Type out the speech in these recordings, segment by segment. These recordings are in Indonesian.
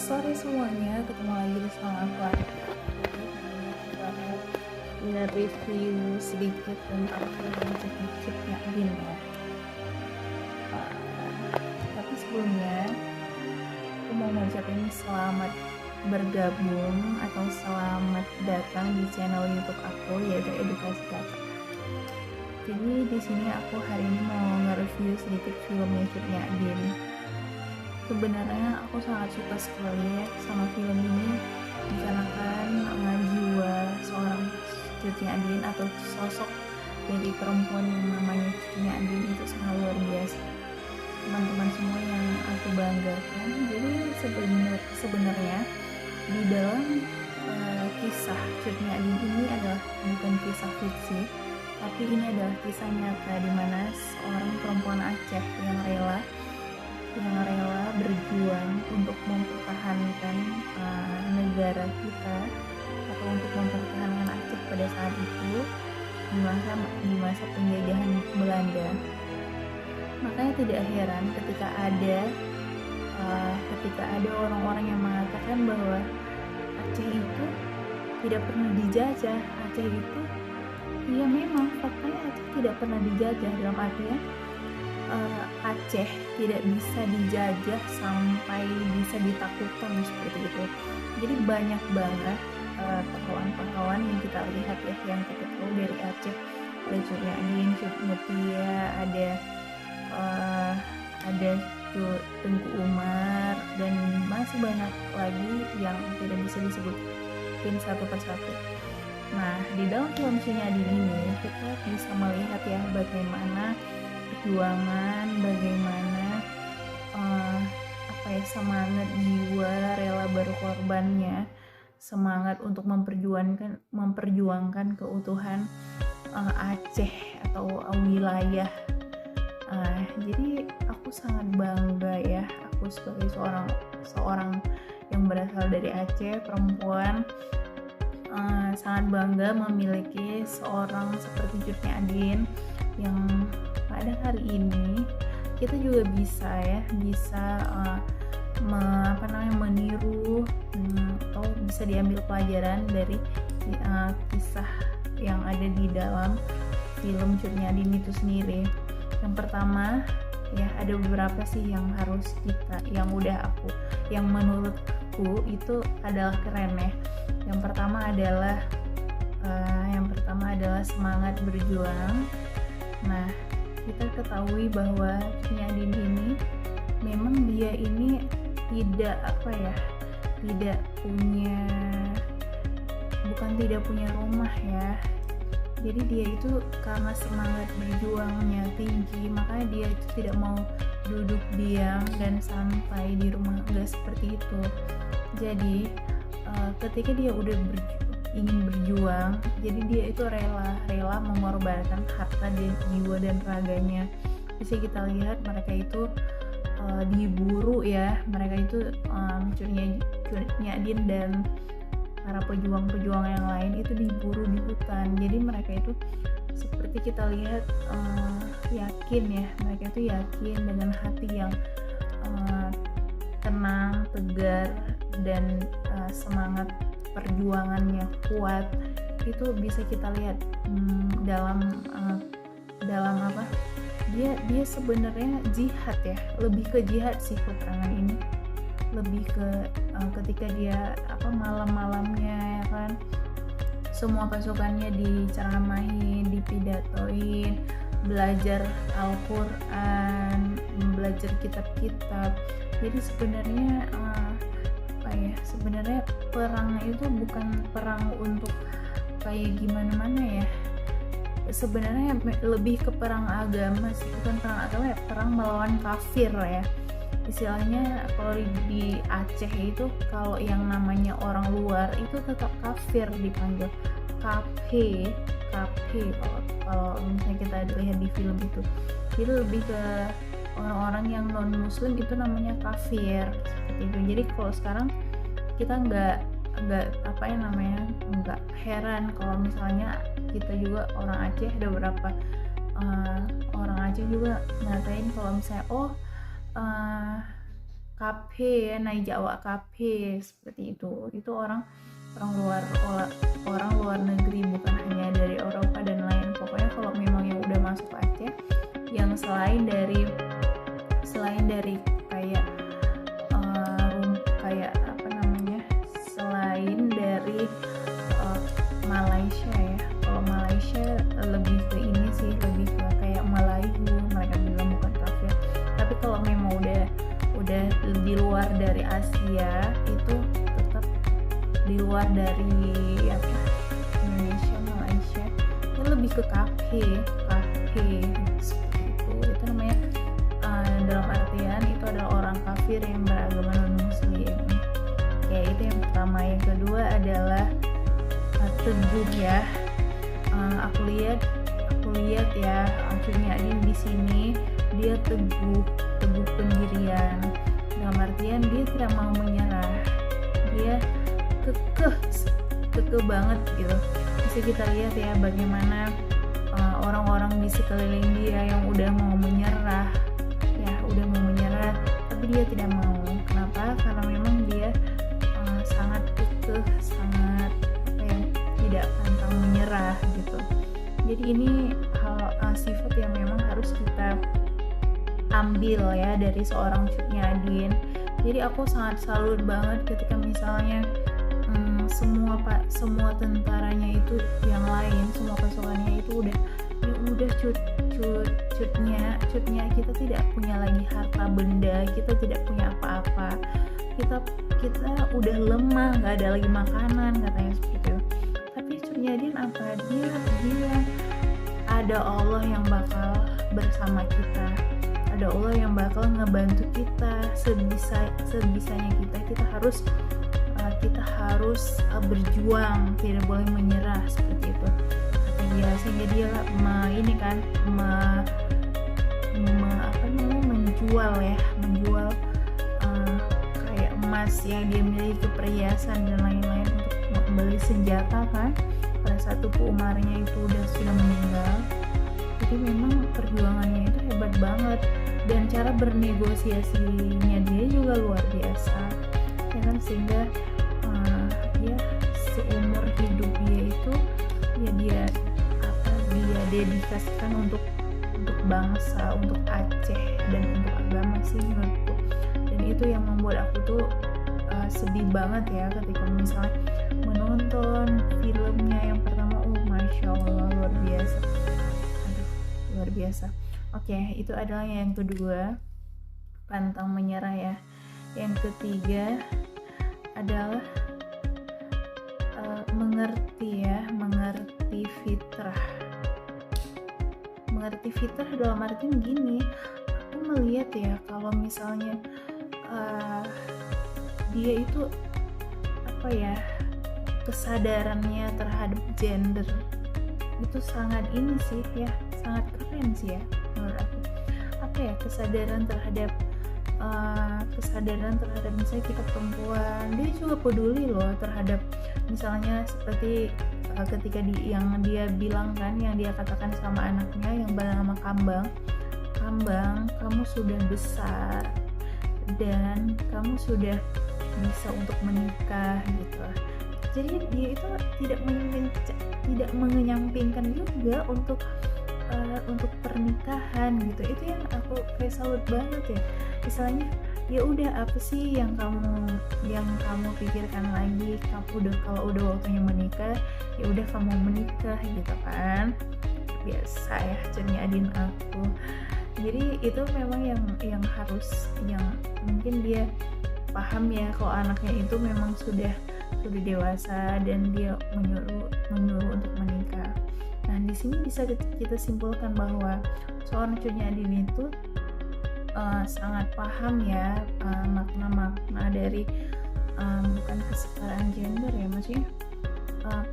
Sore semuanya, ketemu lagi bersama aku Adi. Kita mau nge-review sedikit tentang film Cutnya Adin ya. Tapi sebelumnya aku mau ngucapin selamat bergabung atau selamat datang di channel YouTube aku, yaitu Edukasi Kakak. Jadi di sini aku hari ini mau nge-review sedikit filmnya Cutnya Adin. Sebenarnya aku sangat suka sekali ya sama film ini, dikarenakan jiwa seorang Cutnya Adin atau sosok dari perempuan yang namanya Cutnya Adin itu sangat luar biasa. Teman-teman semua yang aku banggakan. Jadi sebenarnya di dalam kisah Cutnya Adin ini adalah bukan kisah fiksi, tapi ini adalah kisah nyata di mana seorang perempuan Aceh yang rela berjuang untuk mempertahankan negara kita atau untuk mempertahankan Aceh pada saat itu di masa penjajahan Belanda. Makanya tidak heran ketika ada orang-orang yang mengatakan bahwa Aceh itu tidak pernah dijajah. Aceh itu ya memang faktanya Aceh tidak pernah dijajah, dalam artian Aceh tidak bisa dijajah sampai bisa ditaklukkan seperti itu. Jadi banyak banget pahlawan-pahlawan yang kita lihat ya, yang kita tahu dari Aceh. Ada Cutnya Adin, Cut Mutia, ada Tengku Umar, dan masih banyak lagi yang tidak bisa disebutin satu persatu. Nah, di dalam film Cutnya Adin ini kita bisa melihat ya bagaimana perjuangan, bagaimana semangat jiwa rela berkorbannya, semangat untuk memperjuangkan keutuhan Aceh atau wilayah. Jadi aku sangat bangga ya, aku sebagai seorang yang berasal dari Aceh, perempuan, sangat bangga memiliki seorang seperti Cutnya Adin yang pada hari ini kita juga bisa meniru atau bisa diambil pelajaran dari kisah yang ada di dalam film Cutnya Adin itu sendiri. Yang pertama ya, ada beberapa sih yang menurutku itu adalah keren ya. Yang pertama adalah semangat berjuang. Nah, kita ketahui bahwa Cutnya Adin ini memang dia ini tidak punya rumah ya. Jadi dia itu karena semangat berjuangnya tinggi, makanya dia itu tidak mau duduk diam dan santai di rumah, enggak seperti itu. Jadi ketika dia udah ingin berjuang, jadi dia itu rela mengorbankan harta dan jiwa dan raganya. Bisa kita lihat mereka itu diburu ya, mereka itu Cutnya Adin dan para pejuang-pejuang yang lain itu diburu di hutan. Jadi mereka itu seperti kita lihat mereka itu yakin dengan hati yang tenang, tegar, dan semangat perjuangannya kuat. Itu bisa kita lihat dalam dia sebenarnya jihad ya, lebih ke jihad sih peperangan ini, lebih ke ketika dia malam-malamnya ya kan, semua pasukannya diceramahin, dipidatoin, belajar Al-Quran, belajar kitab-kitab. Jadi sebenarnya perang itu bukan perang untuk kayak gimana ya, sebenarnya lebih ke perang agama sih, bukan perang agama ya, perang melawan kafir ya. Istilahnya kalau di Aceh itu kalau yang namanya orang luar itu tetap kafir, dipanggil KP kalau misalnya kita lihat di film itu lebih ke orang-orang yang non muslim itu namanya kafir seperti itu. Jadi kalau sekarang kita nggak heran kalau misalnya kita juga orang Aceh, ada beberapa orang Aceh juga ngatain kalau misalnya kafe ya, naik Jawa kafe seperti itu orang luar negeri, bukan hanya dari Eropa dan lain. Pokoknya kalau memang yang udah masuk Aceh, yang selain dari kayak kayak apa namanya, selain dari Malaysia ya. Kalau Malaysia lebih ke ini sih, lebih ke kayak Melayu, mereka bilang bukan kafir. Tapi kalau memang udah di luar dari Asia, itu tetap di luar dari apa, Indonesia, Malaysia, itu lebih ke kafe seperti itu. Itu namanya dalam artian itu adalah orang kafir yang beragama non muslim. Oke, itu yang pertama. Yang kedua adalah teguh ya. Aku lihat ya, akhirnya di sini dia teguh pendirian. Dalam artian dia tidak mau menyerah, dia kekeh banget gitu. Bisa kita lihat ya bagaimana orang-orang di sekeliling dia yang udah mau menyerah, tapi dia tidak mau. Kenapa? Karena memang dia sangat kekeh, sangat tidak pantang menyerah gitu. Jadi ini sifat yang memang harus kita ambil ya dari seorang Cut Nyadin. Jadi aku sangat salut banget ketika misalnya semua tentaranya itu yang lain, semua pasukannya itu udah cutnya kita tidak punya lagi harta benda, kita tidak punya apa-apa, kita udah lemah, nggak ada lagi makanan katanya seperti itu. Tapi Cut Nyadin apa, dia bilang ada Allah yang bakal bersama kita, ada Allah yang bakal ngebantu kita sebisanya kita harus berjuang, tidak boleh menyerah seperti itu kata dia. Sehingga dia menjual kayak emas yang dia miliki, perhiasan dan lain-lain untuk membeli senjata kan pada saat Tupu Umarnya itu sudah meninggal. Jadi memang perjuangannya itu hebat banget, dan cara bernegosiasinya dia juga luar biasa ya kan. Sehingga dia seumur hidup dia itu ya dia dedikasikan untuk bangsa, untuk Aceh dan untuk agama sih menurutku. Dan itu yang membuat aku tuh sedih banget ya ketika misalnya menonton filmnya yang pertama. Masya Allah, luar biasa. Oke, itu adalah yang kedua, pantang menyerah ya. Yang ketiga adalah mengerti fitrah. Mengerti fitrah dalam artian gini, aku melihat ya kalau misalnya dia itu kesadarannya terhadap gender itu sangat ini sih ya, sangat keren sih ya menurut aku. Kesadaran terhadap misalnya kita perempuan, dia juga peduli loh terhadap misalnya seperti ketika yang dia bilang kan, yang dia katakan sama anaknya yang bernama Kambang, kamu sudah besar dan kamu sudah bisa untuk menikah gitu. Jadi dia itu tidak mengenyampingkan juga untuk pernikahan gitu. Itu yang aku kayak salut banget ya. Misalnya ya udah, apa sih yang kamu pikirkan lagi, kalau udah waktunya menikah ya udah kamu menikah gitu kan. Biasa ya Cut Nyadin aku. Jadi itu memang yang mungkin dia paham ya kalau anaknya itu memang sudah dewasa dan dia menyuruh untuk menikah. Nah, di sini bisa kita simpulkan bahwa seorang Cut Nyadin itu sangat paham ya makna-makna dari bukan kesetaraan gender ya, maksudnya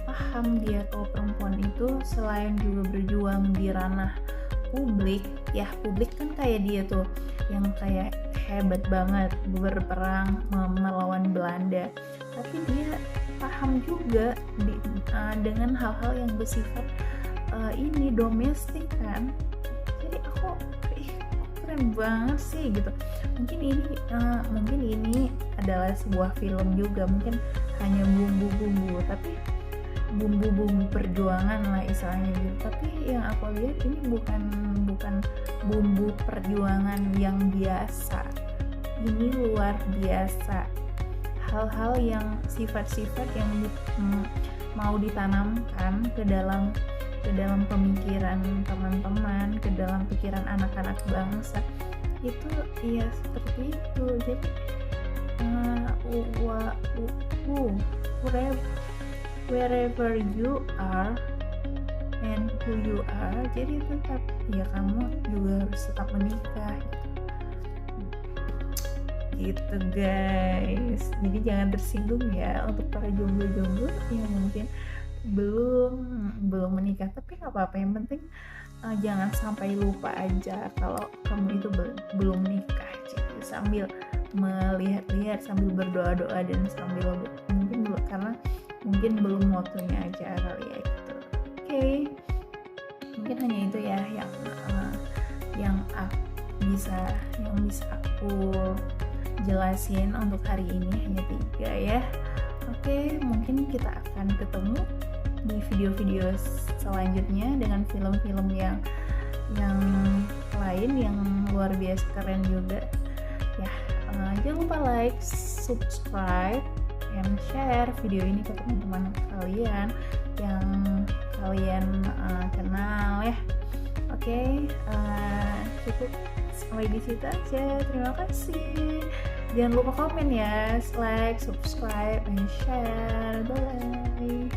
paham dia kalau perempuan itu selain juga berjuang di ranah publik kan kayak dia tuh yang kayak hebat banget berperang melawan Belanda, tapi dia paham juga dengan hal-hal yang bersifat ini domestik kan. Jadi aku keren banget sih gitu. Mungkin ini adalah sebuah film juga, mungkin hanya bumbu-bumbu, tapi bumbu-bumbu perjuangan lah istilahnya gitu. Tapi yang aku lihat ini bukan bumbu perjuangan yang biasa, ini luar biasa. Hal-hal yang sifat-sifat yang mau ditanamkan ke dalam pemikiran teman-teman, ke dalam pikiran anak-anak bangsa itu ya seperti itu. Jadi wherever you are and who you are, jadi tetap ya kamu juga harus tetap menikah gitu guys. Jadi jangan tersinggung ya untuk para jomblo-jomblo yang mungkin belum menikah, tapi nggak apa-apa, yang penting jangan sampai lupa aja kalau kamu itu belum menikah, jadi sambil melihat-lihat, sambil berdoa-doa, dan sambil mungkin belum waktunya aja kali ya gitu. Oke. Mungkin hanya itu ya yang bisa aku jelasin untuk hari ini, hanya 3 ya. Oke, mungkin kita akan ketemu di video-video selanjutnya dengan film-film yang lain yang luar biasa keren juga ya. Jangan lupa like, subscribe, and share video ini ke teman-teman kalian yang kalian kenal ya. Oke, cukup sampai di situ aja. Terima kasih. Jangan lupa komen ya, like, subscribe, and share. Bye.